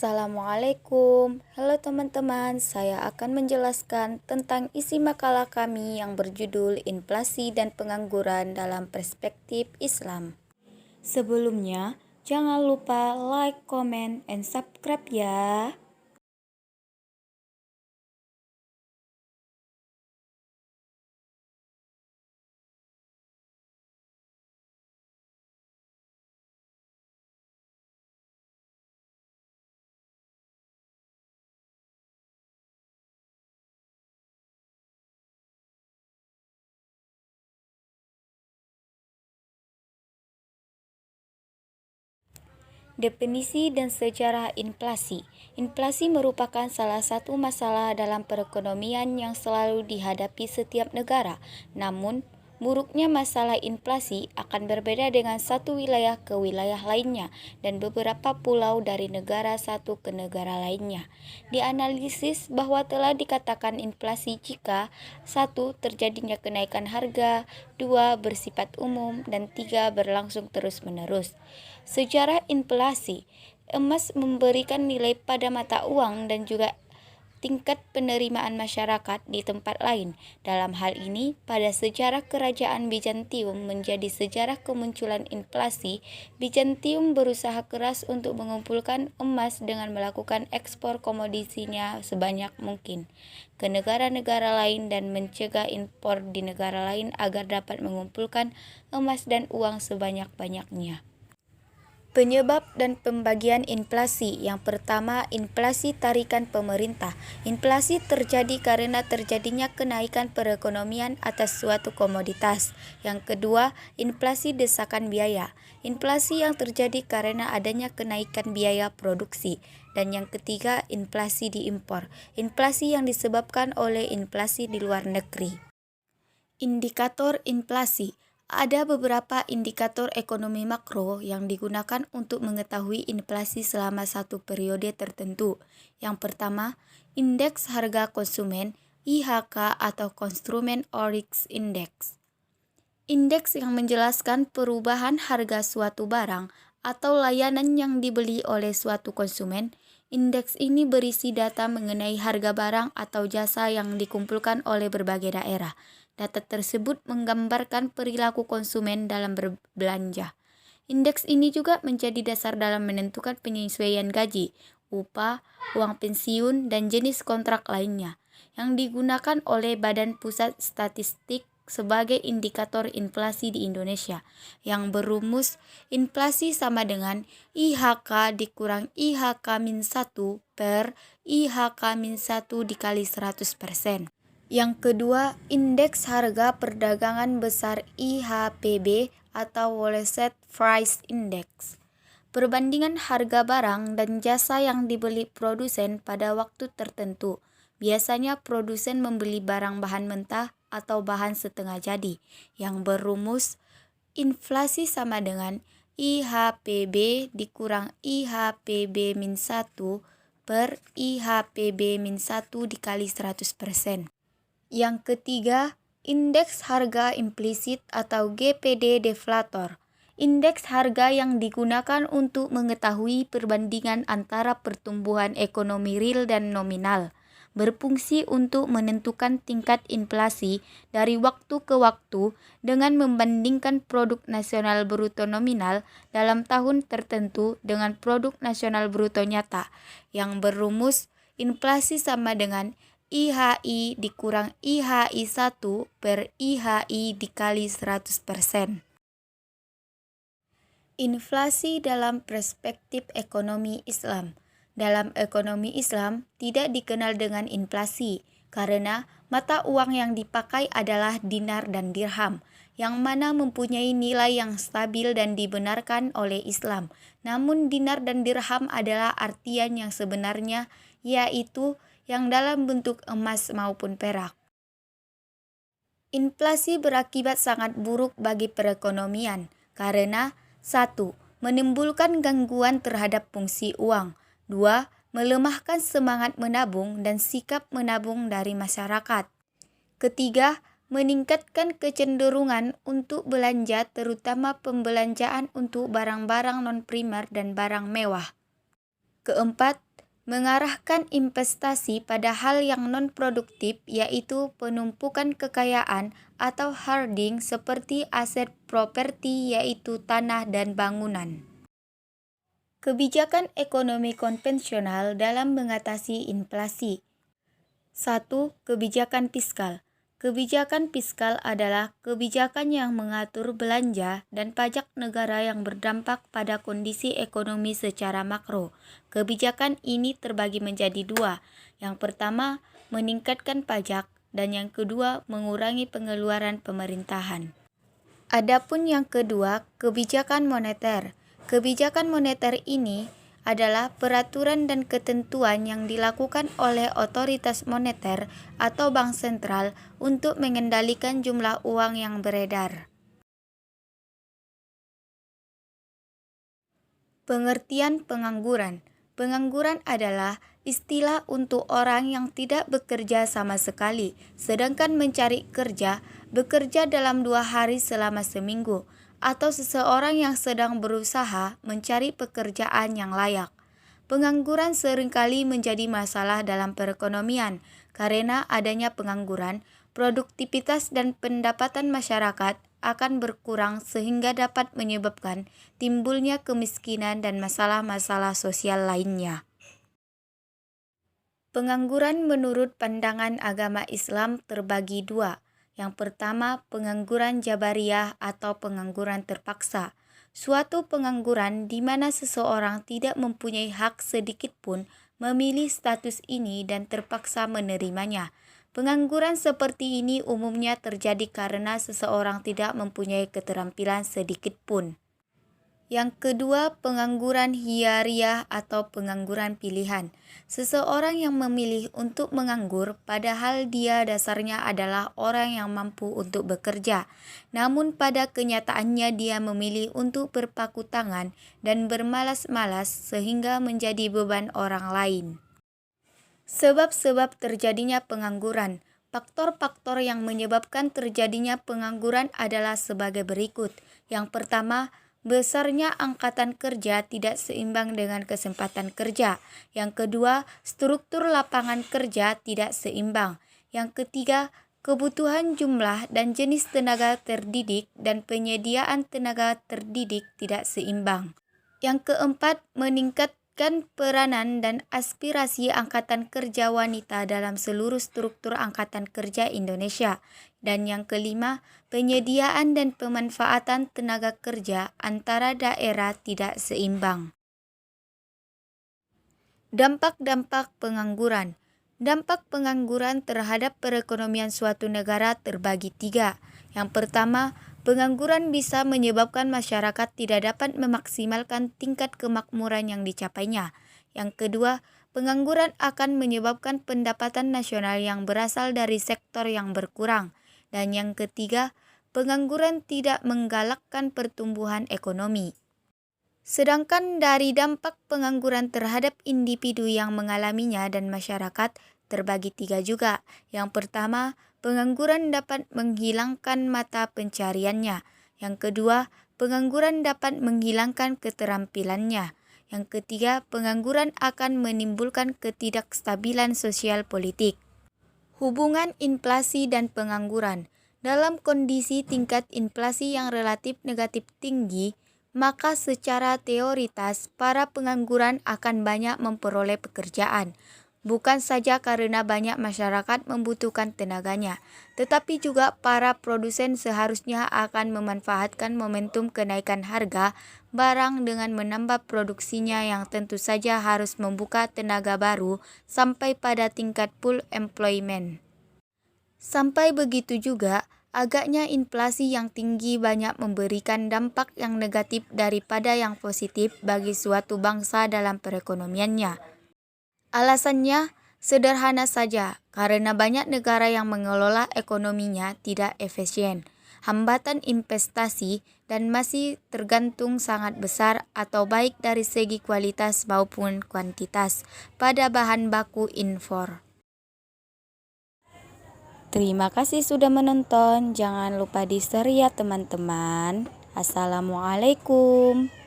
Assalamualaikum, halo teman-teman. Saya akan menjelaskan tentang isi makalah kami yang berjudul Inflasi dan Pengangguran dalam Perspektif Islam. Sebelumnya, jangan lupa like, comment, and subscribe ya. Definisi dan sejarah inflasi. Inflasi merupakan salah satu masalah dalam perekonomian yang selalu dihadapi setiap negara. Namun, buruknya masalah inflasi akan berbeda dengan satu wilayah ke wilayah lainnya dan beberapa pulau dari negara satu ke negara lainnya. Dianalisis bahwa telah dikatakan inflasi jika 1. Terjadinya kenaikan harga, 2. Bersifat umum, dan 3. Berlangsung terus-menerus. Sejarah inflasi, emas memberikan nilai pada mata uang dan juga tingkat penerimaan masyarakat di tempat lain. Dalam hal ini, pada sejarah kerajaan Bizantium menjadi sejarah kemunculan inflasi, Bizantium berusaha keras untuk mengumpulkan emas dengan melakukan ekspor komoditinya sebanyak mungkin ke negara-negara lain dan mencegah impor di negara lain agar dapat mengumpulkan emas dan uang sebanyak-banyaknya. Penyebab dan pembagian inflasi. Yang pertama, inflasi tarikan pemerintah. Inflasi terjadi karena terjadinya kenaikan perekonomian atas suatu komoditas. Yang kedua, inflasi desakan biaya. Inflasi yang terjadi karena adanya kenaikan biaya produksi. Dan yang ketiga, inflasi diimpor. Inflasi yang disebabkan oleh inflasi di luar negeri. Indikator inflasi. Ada beberapa indikator ekonomi makro yang digunakan untuk mengetahui inflasi selama satu periode tertentu. Yang pertama, indeks harga konsumen (IHK) atau Consumer Price Index. Indeks yang menjelaskan perubahan harga suatu barang atau layanan yang dibeli oleh suatu konsumen. Indeks ini berisi data mengenai harga barang atau jasa yang dikumpulkan oleh berbagai daerah. Data tersebut menggambarkan perilaku konsumen dalam berbelanja. Indeks ini juga menjadi dasar dalam menentukan penyesuaian gaji, upah, uang pensiun, dan jenis kontrak lainnya, yang digunakan oleh Badan Pusat Statistik sebagai indikator inflasi di Indonesia, yang berumus inflasi sama dengan IHK dikurang IHK-1 per IHK-1 dikali 100%. Yang kedua, indeks harga perdagangan besar IHPB atau Wholesale Price Index. Perbandingan harga barang dan jasa yang dibeli produsen pada waktu tertentu. Biasanya produsen membeli barang bahan mentah atau bahan setengah jadi, yang berumus inflasi sama dengan IHPB dikurang IHPB-1 per IHPB-1 dikali 100%. Yang ketiga, indeks harga implisit atau GPD deflator. Indeks harga yang digunakan untuk mengetahui perbandingan antara pertumbuhan ekonomi real dan nominal, berfungsi untuk menentukan tingkat inflasi dari waktu ke waktu dengan membandingkan produk nasional bruto nominal dalam tahun tertentu dengan produk nasional bruto nyata, yang berumus inflasi sama dengan IHI dikurang IHI1 per IHI dikali 100%. Inflasi dalam perspektif ekonomi Islam. Dalam ekonomi Islam tidak dikenal dengan inflasi karena mata uang yang dipakai adalah dinar dan dirham, yang mana mempunyai nilai yang stabil dan dibenarkan oleh Islam. Namun dinar dan dirham adalah artian yang sebenarnya, yaitu yang dalam bentuk emas maupun perak. Inflasi berakibat sangat buruk bagi perekonomian karena 1. Menimbulkan gangguan terhadap fungsi uang. 2. Melemahkan semangat menabung dan sikap menabung dari masyarakat. Ketiga, meningkatkan kecenderungan untuk belanja terutama pembelanjaan untuk barang-barang non-primer dan barang mewah. Keempat, mengarahkan investasi pada hal yang non-produktif, yaitu penumpukan kekayaan atau hoarding seperti aset properti, yaitu tanah dan bangunan. Kebijakan ekonomi konvensional dalam mengatasi inflasi. 1. Kebijakan fiskal. Kebijakan fiskal adalah kebijakan yang mengatur belanja dan pajak negara yang berdampak pada kondisi ekonomi secara makro. Kebijakan ini terbagi menjadi dua. Yang pertama, meningkatkan pajak, dan yang kedua, mengurangi pengeluaran pemerintahan. Adapun yang kedua, kebijakan moneter. Kebijakan moneter ini adalah peraturan dan ketentuan yang dilakukan oleh otoritas moneter atau bank sentral untuk mengendalikan jumlah uang yang beredar. Pengertian pengangguran. Pengangguran adalah istilah untuk orang yang tidak bekerja sama sekali, sedangkan mencari kerja, bekerja dalam 2 hari selama seminggu, atau seseorang yang sedang berusaha mencari pekerjaan yang layak. Pengangguran seringkali menjadi masalah dalam perekonomian. Karena adanya pengangguran, produktivitas dan pendapatan masyarakat akan berkurang sehingga dapat menyebabkan timbulnya kemiskinan dan masalah-masalah sosial lainnya. Pengangguran menurut pandangan agama Islam terbagi dua. Yang pertama, pengangguran jabariyah atau pengangguran terpaksa. Suatu pengangguran di mana seseorang tidak mempunyai hak sedikit pun memilih status ini dan terpaksa menerimanya. Pengangguran seperti ini umumnya terjadi karena seseorang tidak mempunyai keterampilan sedikit pun. Yang kedua, pengangguran hiyariyah atau pengangguran pilihan. Seseorang yang memilih untuk menganggur padahal dia dasarnya adalah orang yang mampu untuk bekerja. Namun pada kenyataannya dia memilih untuk berpaku tangan dan bermalas-malas sehingga menjadi beban orang lain. Sebab-sebab terjadinya pengangguran. Faktor-faktor yang menyebabkan terjadinya pengangguran adalah sebagai berikut. Yang pertama, besarnya angkatan kerja tidak seimbang dengan kesempatan kerja. Yang kedua, struktur lapangan kerja tidak seimbang. Yang ketiga, kebutuhan jumlah dan jenis tenaga terdidik dan penyediaan tenaga terdidik tidak seimbang. Yang keempat, meningkatkan peranan dan aspirasi angkatan kerja wanita dalam seluruh struktur angkatan kerja Indonesia. Dan yang kelima, penyediaan dan pemanfaatan tenaga kerja antara daerah tidak seimbang. Dampak-dampak pengangguran. Dampak pengangguran terhadap perekonomian suatu negara terbagi 3. Yang pertama, pengangguran bisa menyebabkan masyarakat tidak dapat memaksimalkan tingkat kemakmuran yang dicapainya. Yang kedua, pengangguran akan menyebabkan pendapatan nasional yang berasal dari sektor yang berkurang. Dan yang ketiga, pengangguran tidak menggalakkan pertumbuhan ekonomi. Sedangkan dari dampak pengangguran terhadap individu yang mengalaminya dan masyarakat terbagi 3 juga. Yang pertama, pengangguran dapat menghilangkan mata pencariannya. Yang kedua, pengangguran dapat menghilangkan keterampilannya. Yang ketiga, pengangguran akan menimbulkan ketidakstabilan sosial politik. Hubungan inflasi dan pengangguran. Dalam kondisi tingkat inflasi yang relatif negatif tinggi, maka secara teoritas para pengangguran akan banyak memperoleh pekerjaan. Bukan saja karena banyak masyarakat membutuhkan tenaganya, tetapi juga para produsen seharusnya akan memanfaatkan momentum kenaikan harga barang dengan menambah produksinya yang tentu saja harus membuka tenaga baru sampai pada tingkat full employment. Sampai begitu juga, agaknya inflasi yang tinggi banyak memberikan dampak yang negatif daripada yang positif bagi suatu bangsa dalam perekonomiannya. Alasannya sederhana saja, karena banyak negara yang mengelola ekonominya tidak efisien, hambatan investasi, dan masih tergantung sangat besar atau baik dari segi kualitas maupun kuantitas pada bahan baku impor. Terima kasih sudah menonton. Jangan lupa di-share ya teman-teman. Assalamualaikum.